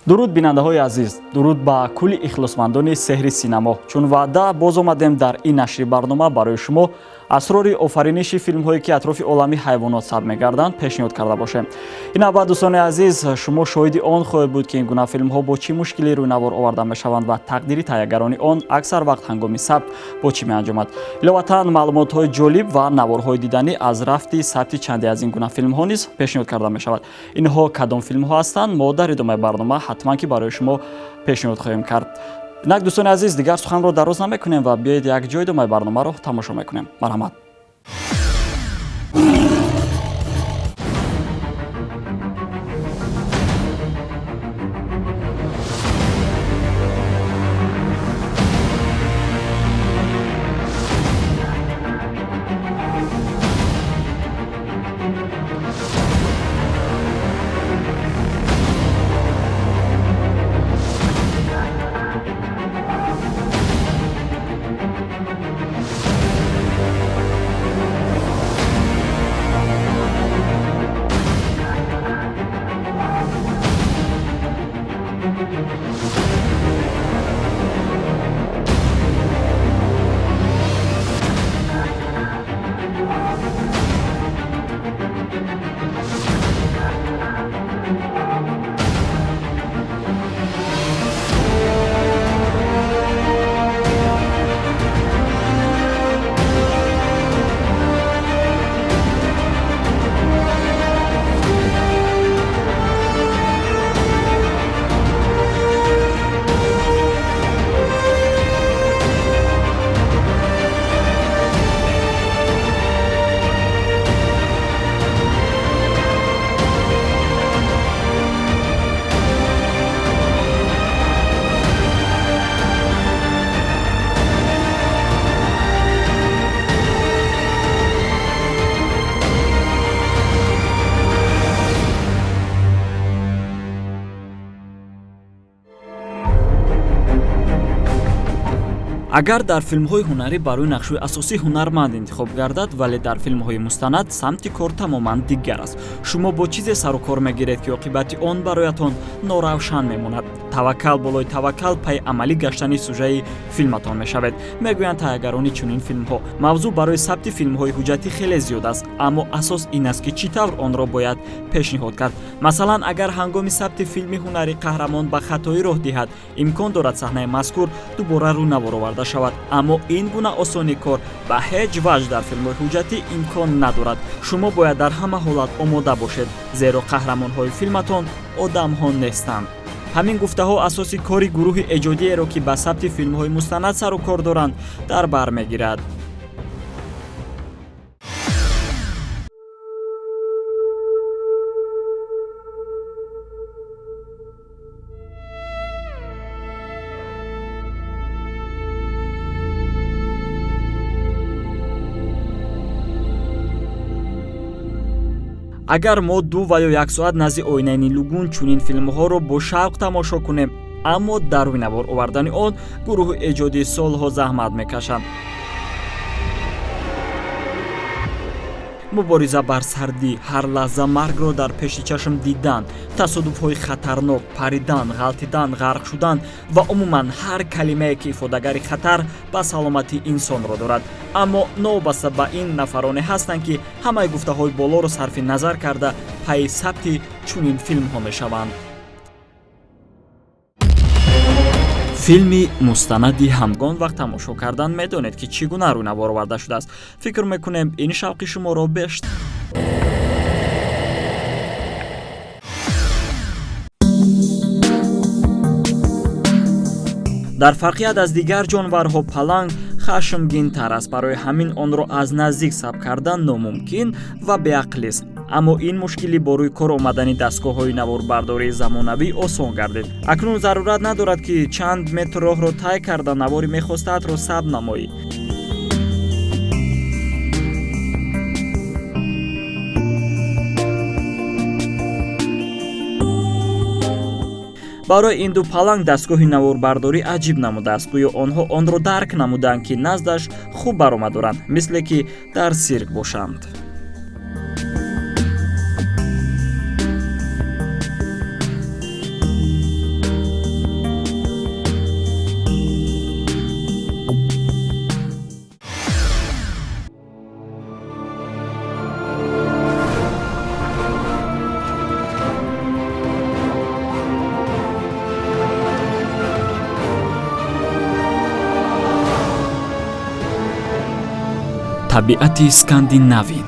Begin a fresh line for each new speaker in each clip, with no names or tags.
дуруд бинандаҳои азиз, дуруд ба кулли ихлосмандони сеҳри синамо. Чун ваъда боз омадем дар ин нашри барнома барои шумо асрори офариниши филмҳое ки атрофи олами ҳайвонот сабт мегарданд пешниҳод карда бошем. Инабад дӯстони азиз, шумо шоҳиди он хоҳед буд ки ин гуна филмҳо бо чӣ мушкилӣ рӯйнавор оварда мешаванд ва тақдири тайяргарони он аксар вақт ҳангоми сабт бо чӣ меанҷомад. Иловатан маълумотҳои ҷолиб ва наворҳои диданӣ аз рафти сабти чанде аз ин гуна филмҳо низ пешниҳод карда мешавад. Инҳо кадом филмҳо ҳастанд? мо дар идомаи барнома ҳатман ки барои шумо пешниҳод хоҳем кард. Инак дӯстони азиз, дигар суханро дароз намекунем ва биёед як ҷои идомаи барномаро тамошо мекунем. Марҳамат. агар дар филмҳои ҳунарӣ барои нақшҳои асосӣ ҳунарманд интихоб гардад, вале дар филмҳои мустанад самти кор тамоман дигар аст. Шумо бо чизе сару кор мегиред ки оқибати он бароятон норавшан мемонад. Таваккал болои таваккал пай амалӣ гаштани сюжаи филматон мешавед, мегӯянд тайяргарони чунин филмҳо. Мавзӯъ барои сабти филмҳои ҳуҷҷатӣ хеле зиёд аст, аммо асос ин аст ки чӣ тавр онро бояд пешниҳод кард. Масалан, агар ҳангоми сабти филми ҳунарӣ қаҳрамон ба хатоӣ роҳ диҳад, имкон дорад саҳнаи мазкур дубора рӯнавор оварда шавад, аммо ин гуна осонӣ кор ба ҳеҷ ваҷҳ дар филмҳои ҳуҷҷатӣ имкон надорад. Шумо бояд дар ҳама ҳолат омода бошед, зеро қаҳрамонҳои филматон одамҳо нестанд. ҳамин гуфтаҳо асоси кори гурӯҳи эҷодиеро ки ба сабти филмҳои мустанад сару кор доранд дар бар мегирад. агар мо 2 ва ё 1 соат назди оинаи нилугун чунин филмҳоро бо шавқ тамошо кунем, аммо дар рӯйнавор овардани он гурӯҳи эҷодӣ солҳо заҳмат мекашанд. мубориза бар сардӣ, ҳар лаҳза маргро дар пеши чашм дидан, тасодуфҳои хатарнок, паридан, ғалтидан, ғарқ шудан ва умуман ҳар калимае ки ифодагари хатар ба саломатии инсонро дорад. аммо новобаста ба ин нафароне ҳастанд ки ҳамаи гуфтаҳои болоро сарфи назар карда пайи сабти чунин филмҳо мешаванд. филми мустанади ҳамгон вақт тамошо кардан медонед ки чӣ гуна рӯйнавор оварда шудааст. фикр мекунем ин шавқи шуморо бештар дар фарқият аз дигар ҷонварҳо паланг хашмгинтар аст, барои ҳамин онро аз наздик сабт кардан номумкин ва беақлист. аммо ин мушкилӣ бо рӯи кор омадани дастгоҳҳои наворбардории замонавӣ осон гардид. акнун зарурат надорад ки чанд метр роҳро тай карда навори мехостаатро сабт намоӣ. барои ин ду паланг дастгоҳи наворбардорӣ аҷиб намудааст. гӯё онҳо онро дарк намуданд ки наздаш хуб баромадоранд, мисле ки дар сирк бошанд. табиати скандинавӣ.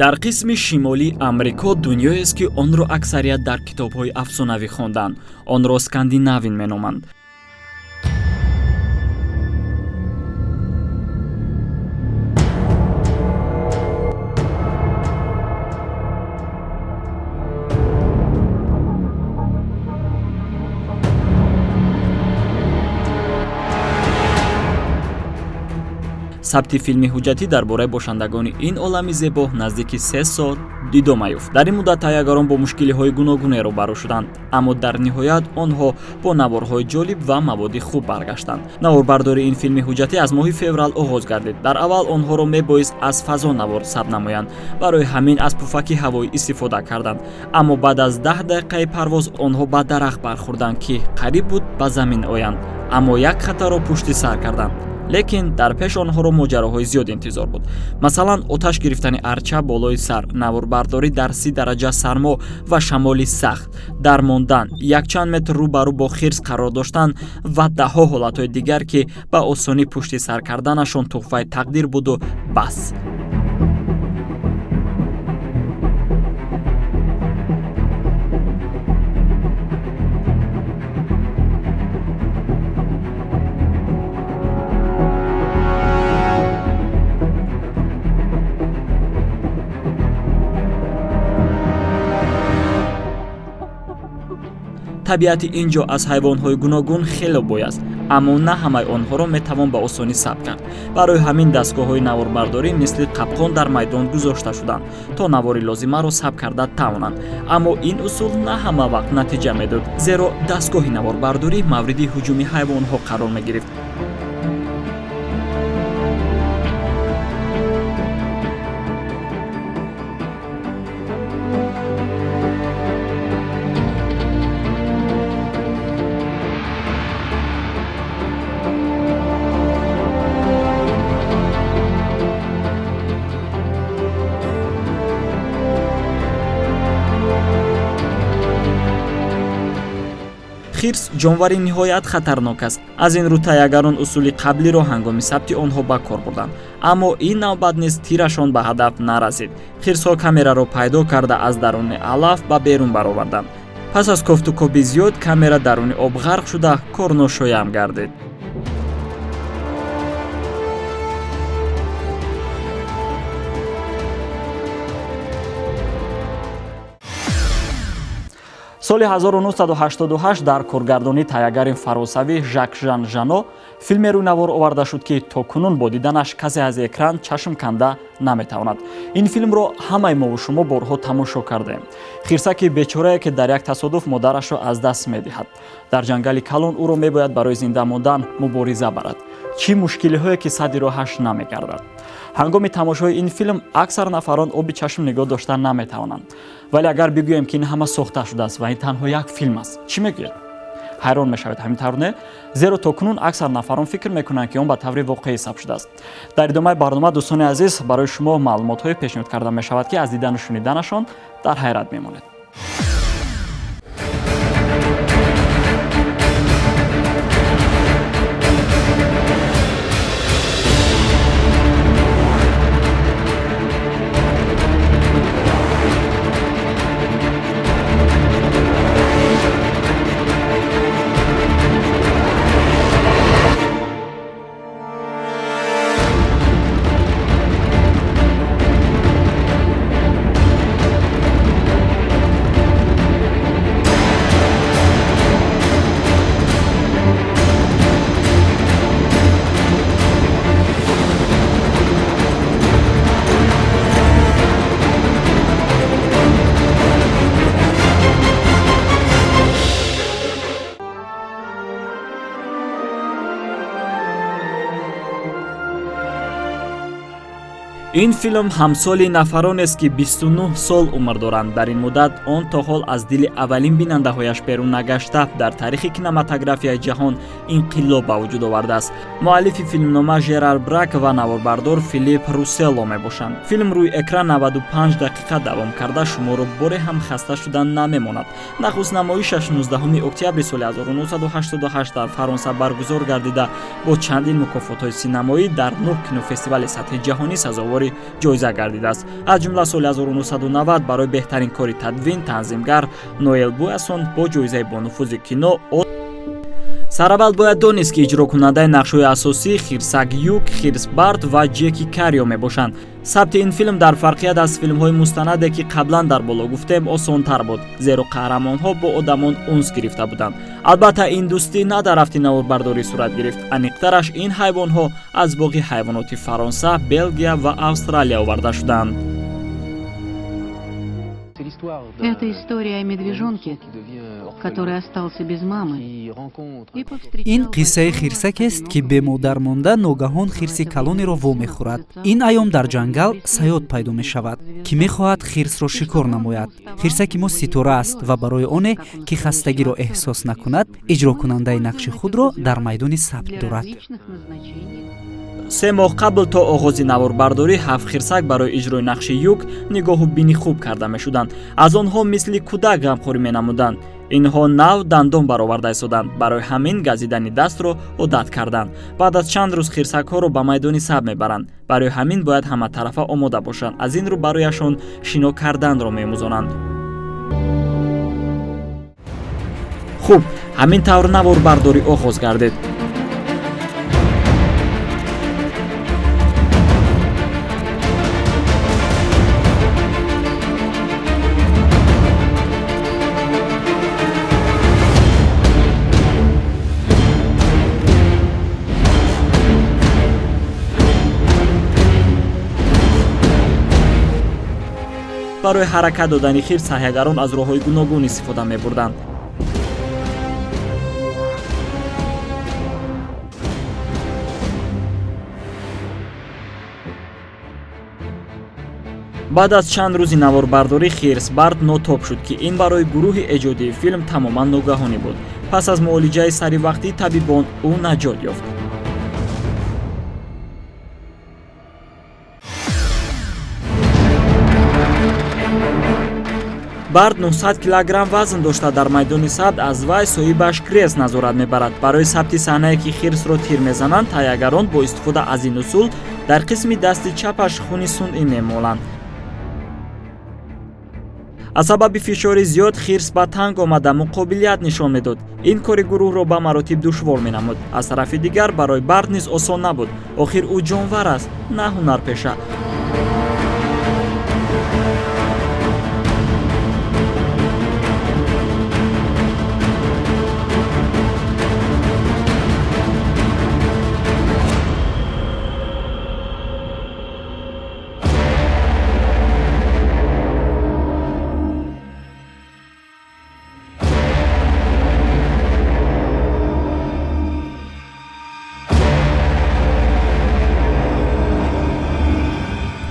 дар қисми шимолии амрико дунёест ки онро аксарият дар китобҳои афсонавӣ хонданд. Онро скандинавин меноманд. сабти филми ҳуҷҷатӣ дар бораи бошандагони ин олами зебо наздики 3 соат дидо меёфт. дар ин муддат тайягарон бо мушкилиҳои гуногуне рӯбарӯ шуданд, аммо дар ниҳоят онҳо бо наворҳои ҷолиб ва маводи хуб баргаштанд. наворбардори ин филми ҳуҷҷатӣ аз моҳи феврал оғоз гардид. дар аввал онҳоро мебоист аз фазо навор сабт намоянд, барои ҳамин аз пуфаки ҳавоӣ истифода карданд, аммо баъд аз 10 дақиқаи парвоз онҳо ба дарахт бархӯрданд ки қариб буд ба замин оянд, аммо як хатарро пушти сар карданд. лекин дар пеш онҳоро моҷароҳои зиёд интизор буд. Масалан, оташ гирифтани арча болои сар, наворбардорӣ дар 30 дараҷа сармо ва шамоли сахт, дармондан, якчанд метр рӯ ба рӯ бо хирс қарор доштан ва даҳо ҳолатҳои дигар ки ба осонӣ пушти сар карданашон туҳфаи тақдир буду бас. табиати ин ҷо аз ҳайвонҳои гуногун хеле бой аст, аммо на ҳамаи онҳоро метавон ба осонӣ сабт кард. барои ҳамин дастгоҳҳои наворбардорӣ мисли қапқон дар майдон гузошта шуданд, то навори лозимаро сабт карда тавонанд. аммо ин усул на ҳама вақт натиҷа медод, зеро дастгоҳи наворбардорӣ мавриди ҳуҷуми ҳайвонҳо қарор мегирифт. хирс ҷонвари ниҳоят хатарнок аст. аз ин рӯ тайягарон усули қаблиро ҳангоми сабти онҳо ба кор бурданд, аммо ин навбат низ тирашон ба ҳадаф нарасид. хирсҳо камераро пайдо карда аз даруни алаф ба берун бароварданд. пас аз кофтукоби зиёд камера даруни об ғарқ шуда корношоям гардид. соли 1988 дар коргардонии тайягари фаронсавӣ Жак Жан Жано филме рӯйнавор оварда шуд ки то кунун бо диданаш касе аз экран чашм канда наметавонад. ин филмро ҳамаи мову шумо борҳо тамошо кардаем. хирсаки бечорае ки дар як тасодуф модарашро аз даст медиҳад. дар ҷангали калон ӯро мебояд барои зинда мондан мубориза барад. чӣ мушкилиҳое ки садди роҳаш намегардад. ҳангоми тамошои ин филм аксар нафарон оби чашм нигоҳ дошта наметавонанд. вале агар бигӯем ки ин ҳама сохта шудааст ва ин танҳо як филм аст, чӣ мегӯяд? ҳайрон мешавед, ҳамин тавр не? зеро то кунун аксар нафарон фикр мекунанд ки он ба таври воқеӣ сабт шудааст. дар идомаи барнома дӯстони азиз, барои шумо маълумотҳое пешниҳод карда мешавад ки аз дидану шуниданашон дар ҳайрат мемонед. ин филм ҳамсоли нафаронест ки 29 сол умр доранд. Дар ин муддат он то ҳол аз дили аввалин бинандаҳояш берун нагашта дар тарихи кинематографияи ҷаҳон инқилоб ба вуҷуд овардааст. муаллифи филмнома Жерар Брак ва наворбардор Филипп Русселло мебошанд. филм рӯи экран 95 дақиқа давом карда шуморо боре ҳам хаста шудан намемонад. нахуст намоишаш 19 октябри соли 1988 дар Фаронса баргузор гардида бо чандин мукофотҳои синамоӣ дар 9 кинофестивали сатҳи ҷаҳонӣ сазовори ҷоиза гардидааст. аз ҷумла соли 1990 барои беҳтарин кори тадвин танзимгар Ноэл Буясон бо ҷоизаи бонуфузи кино сараввал бояд донист ки иҷрокунандаи нақшҳои асосӣ Хирсак Юк, Хирс Барт ва Ҷеки Каррио мебошанд. сабти ин филм дар фарқият аз филмҳои мустанаде ки қаблан дар боло гуфтем осонтар буд, зеро қаҳрамонҳо бо одамон унс гирифта буданд. албатта ин дӯстӣ на дар рафти наворбардорӣ сурат гирифт. аниқтараш ин ҳайвонҳо аз боғи ҳайвоноти Фаронса, Белгия ва Австралия оварда шуданд.
Это история о медвежонке, который остался без мамы.
ин қиссаи хирсакест ки бемодар монда ногаҳон хирси калонеро вомехӯрад. ин аём дар ҷангал саёд пайдо мешавад ки мехоҳад хирсро шикор намояд. хирсаки мо ситора аст ва барои оне ки хастагиро эҳсос накунад, иҷрокунандаи нақши худро дар майдони сабт дорад. 3
моҳ қабл то оғози наворбардорӣ 7 хирсак барои иҷрои нақши Юк нигоҳу бини хуб карда мешуданд. аз онҳо мисли кӯдак ғамхорӣ менамуданд. инҳо нав дандон бароварда истоданд. барои ҳамин газидани дастро одат карданд. баъд аз чанд рӯз хирсакҳоро ба майдони саб мебаранд. барои ҳамин бояд ҳаматарафа омода бошанд. аз ин рӯ барояшон шино карданро меомӯзонанд. хуб, ҳамин тавр наворбардорӣ оғоз гардид. барои ҳаракат додани хирс саҳьягарон аз роҳҳои гуногун истифода мебурданд. баъд аз чанд рӯзи наворбардорӣ Хирс Барт нотоб шуд ки ин барои гурӯҳи эҷодии филм тамоман ногаҳонӣ буд. пас аз муолиҷаи саривақтии табибон ӯ наҷот ёфт. барт 900 килограмм вазн дошта дар майдони сабт аз вай соҳибаш Крес назорат мебарад. барои сабти саҳнае ки хирсро тир мезананд, тайягарон бо истифода аз ин усул дар қисми дасти чапаш хуни сунъӣ мемоланд. аз сабаби фишори зиёд хирс ба танг омада муқобилият нишон медод. ин кори гурӯҳро ба маротиб душвор менамуд. аз тарафи дигар барои барт низ осон набуд. охир ӯ ҷонвар аст, на ҳунарпеша.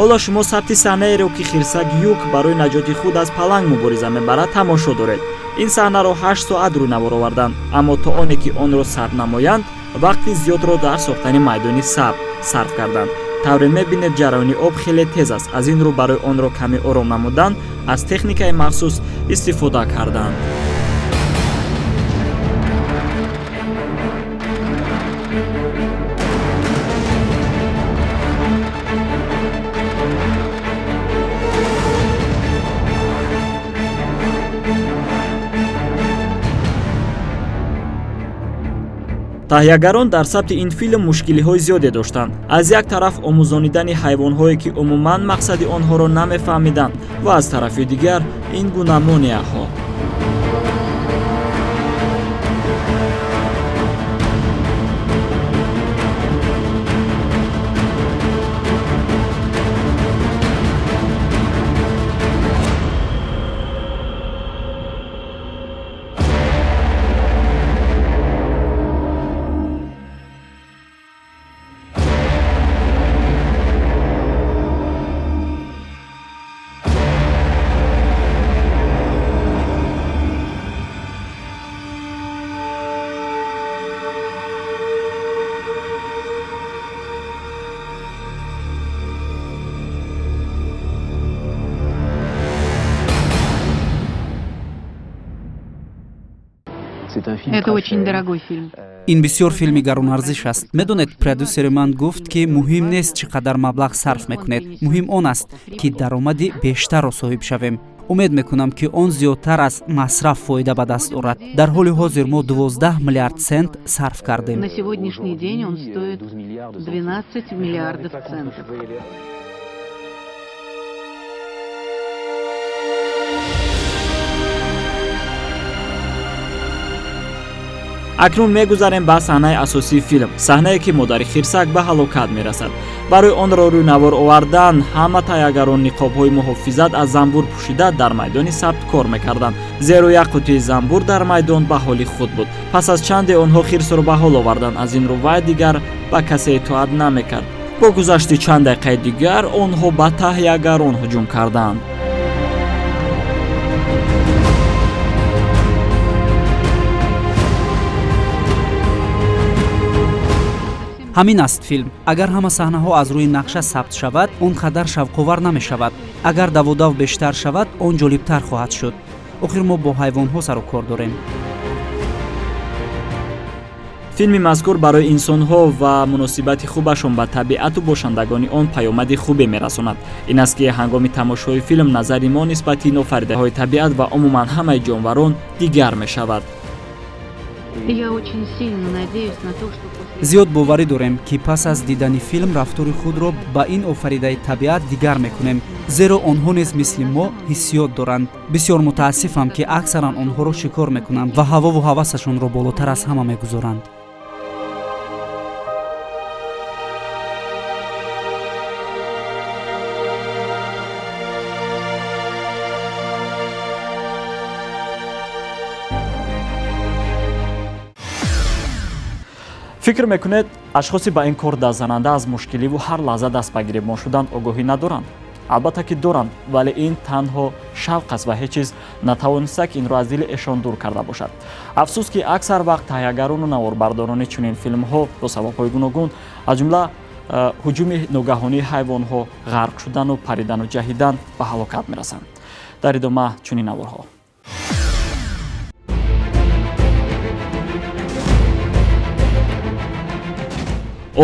ҳоло шумо сабти саҳнаеро ки Хирсак Юк барои наҷоти худ аз паланг мубориза мебарад тамошо доред. ин саҳнаро 8 соат рӯй навор оварданд, аммо то оне ки онро сабт намоянд, вақти зиёдро дар сохтани майдони сабт сарф карданд. тавре мебинед ҷараёни об хеле тез аст. аз ин рӯ барои онро каме ором намудан аз техникаи махсус истифода карданд. таҳиягарон дар сабти ин филм мушкилиҳои зиёде доштанд. аз як тараф омӯзонидани ҳайвонҳое ки умуман мақсади онҳоро намефаҳмиданд ва аз тарафи дигар ин гуна монеаҳо.
Это очень дорогой фильм.
ин бисёр филми гаронарзиш аст. Медонед, продюсери ман гуфт ки муҳим нест чӣ қадар маблағ сарф мекунед. Муҳим он аст ки даромади бештарро соҳиб шавем. умед мекунам ки он зиёдтар аз масраф фоида ба даст орад. Дар ҳоли ҳозир мо 12 миллиард цент сарф кардем.
На сегодняшний день он стоит 12 миллиардов центов.
акнун мегузарем ба саҳнаи асосии филм, саҳнае ки модари хирсак ба ҳалокат мерасад. барои онро рӯйнавор овардан ҳама тайягарон ниқобҳои муҳофизат аз занбур пӯшида дар майдони сабт кор мекарданд, зеро як қутии занбур дар майдон ба ҳоли худ буд. пас аз чанде онҳо хирсро ба ҳол оварданд, аз ин рӯ вай дигар ба касе итоат намекард. бо гузашти чанд дақиқаи дигар онҳо ба тайягарон ҳуҷум карданд.
ҳамин аст филм. агар ҳама саҳнаҳо аз рӯи нақша сабт шавад, он қадар шавқовар намешавад. агар даводав бештар шавад, он ҷолибтар хоҳад шуд. охир мо бо ҳайвонҳо сару кор дорем.
филми мазкур барои инсонҳо ва муносибати хубашон ба табиату бошандагони он паёмади хубе мерасонад. ин аст ки ҳангоми тамошои филм назари мо нисбати нофаридаҳои табиат ва умуман ҳамаи ҷонварон дигар мешавад.
Я очень сильно надеюсь на то, что после...
зиёд боварӣ дорем ки пас аз дидани филм рафтори худро ба ин офаридаи табиат дигар мекунем, зеро онҳо низ мисли мо ҳиссиёт доранд. бисёр мутаассифам ки аксаран онҳоро шикор мекунанд ва ҳавову ҳавасашонро болотар аз ҳама мегузоранд.
фикр мекунед ашхоси ба ин кор дастзананда аз мушкиливу ҳар лаҳза даст ба гиребон шудан огоҳӣ надоранд? албатта ки доранд, вале ин танҳо шавқ аст ва ҳеҷ чиз натавониста ки инро аз дили эшон дур карда бошад. афсус ки аксар вақт тайягарону наворбардорони чунин филмҳо бо сабабҳои гуногун аз ҷумла ҳуҷуми ногаҳонии ҳайвонҳо, ғарқ шудану паридану ҷаҳидан ба ҳалокат мерасанд. дар идома чунин наворҳо.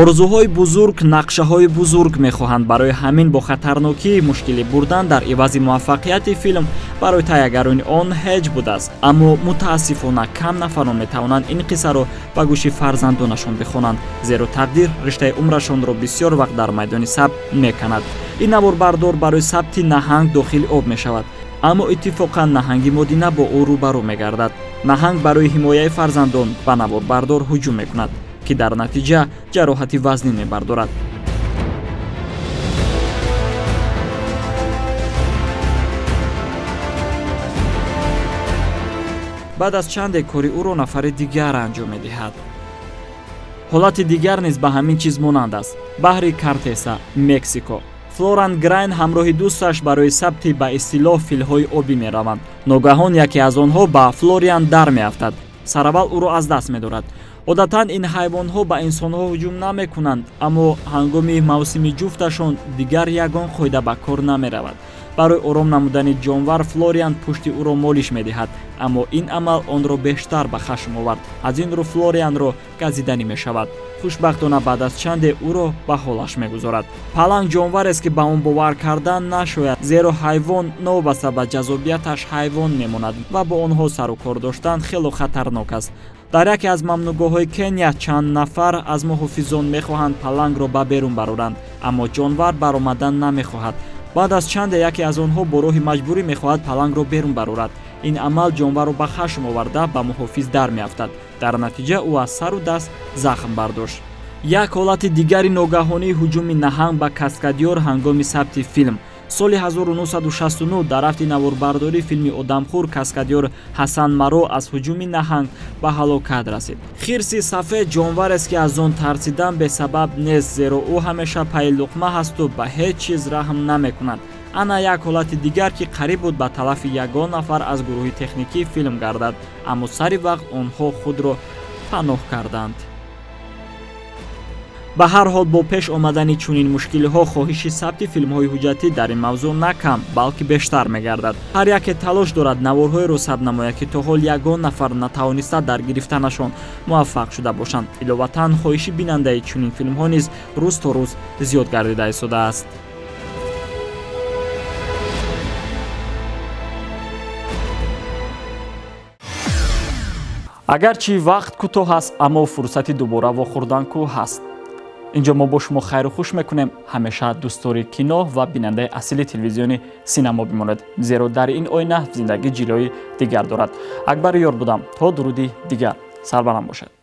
орзуҳои бузург нақшаҳои бузург мехоҳанд. барои ҳамин бо хатарнокӣ мушкилӣ бурдан дар ивази муваффақияти филм барои тайягарони он ҳеҷ будааст. аммо мутаассифона кам нафарон метавонанд ин қиссаро ба гӯши фарзандонашон бихонанд, зеро тақдир риштаи умрашонро бисёр вақт дар майдони сабт меканад. ин наворбардор барои сабти наҳанг дохили об мешавад, аммо иттифоқан наҳанги модина бо ӯ рӯбарӯ мегардад. наҳанг барои ҳимояи фарзандон ба наворбардор ҳуҷум мекунад, ки дар натиҷа ҷароҳати вазнин мебардорад. баъд аз чанде кори ӯро нафари дигар анҷом медиҳад. ҳолати дигар низ ба ҳамин чиз монанд аст. баҳри Картеса, Мексико. Флоран Грайн ҳамроҳи дӯсташ барои сабти ба истилоҳ филҳои обӣ мераванд. ногаҳон яке аз онҳо ба Флориан дар меафтад. сараввал ӯро аз даст медорад. одатан ин ҳайвонҳо ба инсонҳо ҳуҷум намекунанд, аммо ҳангоми мавсими ҷуфташон дигар ягон қоида ба кор намеравад. барои ором намудани ҷонвар Флориан пушти ӯро молиш медиҳад, аммо ин амал онро бештар ба хашм овард. аз ин рӯ Флорианро газиданӣ мешавад. хушбахтона баъд аз чанде ӯро ба ҳолаш мегузорад. паланг ҷонварест ки ба он бовар кардан нашояд, зеро ҳайвон новобаста ба ҷазобияташ ҳайвон мемонад ва бо онҳо сару кор доштан хело хатарнок аст. дар яке аз мамнӯъгоҳҳои Кения чанд нафар аз муҳофизон мехоҳанд палангро ба берун бароранд, аммо ҷонвар баромадан намехоҳад. баъд аз чанде яке аз онҳо бо роҳи маҷбурӣ мехоҳад палангро берун барорад. ин амал ҷонварро ба хашм оварда ба муҳофиз дар меафтад. дар натиҷа ӯ аз сару даст захм бардошт. як ҳолати дигари ногаҳонии ҳуҷуми наҳанг ба каскадёр ҳангоми сабти филм. соли 1969 дар рафти наворбардории филми одамхӯр каскадёр Ҳасан Маро аз ҳуҷуми наҳанг ба ҳалокат расид. хирси сафед ҷонварест ки аз он тарсидан бесабаб нест, зеро ӯ ҳамеша пайи луқма ҳасту ба ҳеҷ чиз раҳм намекунад. ана як ҳолати дигар ки қариб буд ба талафи ягон нафар аз гурӯҳи техникии филм гардад, аммо сари вақт онҳо худро паноҳ карданд. ба ҳар ҳол бо пеш омадани чунин мушкилиҳо хоҳиши сабти филмҳои ҳуҷҷатӣ дар ин мавзӯъ на кам балки бештар мегардад. ҳар яке талош дорад наворҳоеро сабт намояд ки то ҳол ягон нафар натавониста дар гирифтанашон муваффақ шуда бошанд. иловатан хоҳиши бинандаи чунин филмҳо низ рӯз то рӯз зиёд гардида истодааст. агарчи вақт кӯтоҳ аст, аммо фурсати дубора вохӯрдан ку ҳаст. инҷо мо бо шумо хайру хуш мекунем. ҳамеша дӯстдори кино ва бинандаи асли телевизиони синемо бимонед, зеро дар ин оина зиндагӣ ҷилои дигар дорад. акбар ёр будам. То дуруди дигар, сарбаланд бошед.